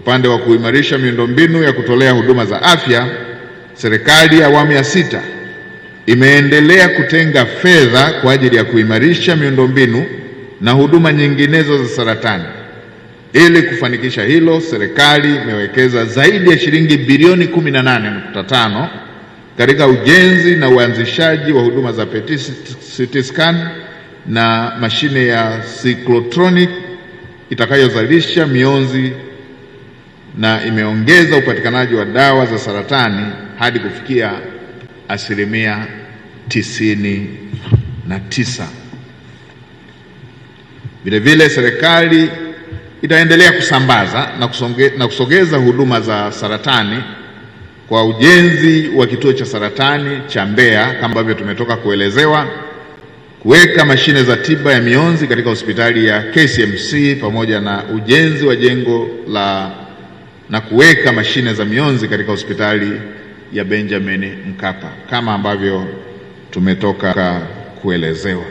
Upande wa kuimarisha miundombinu ya kutolea huduma za afya, serikali ya awamu ya 6 imeendelea kutenga fedha kwa ajili ya kuimarisha miundombinu na huduma nyinginezo za saratani. Ili kufanikisha hilo, serikali imewekeza zaidi ya shilingi bilioni 18.5 katika ujenzi na uanzishaji wa huduma za CT scan na mashine ya cyclotron itakayozalisha mionzi, na imeongeza upatikanaji wa dawa za saratani hadi kufikia 99%. Vilevile serikali itaendelea kusambaza na kusogeza huduma za saratani kwa ujenzi wa kituo cha saratani cha Mbeya kama ambavyo tumetoka kuelezewa, kuweka mashine za tiba ya mionzi katika hospitali ya KCMC pamoja na ujenzi wa jengo na kuweka mashine za mionzi katika hospitali ya Benjamin Mkapa kama ambavyo tumetoka kuelezewa.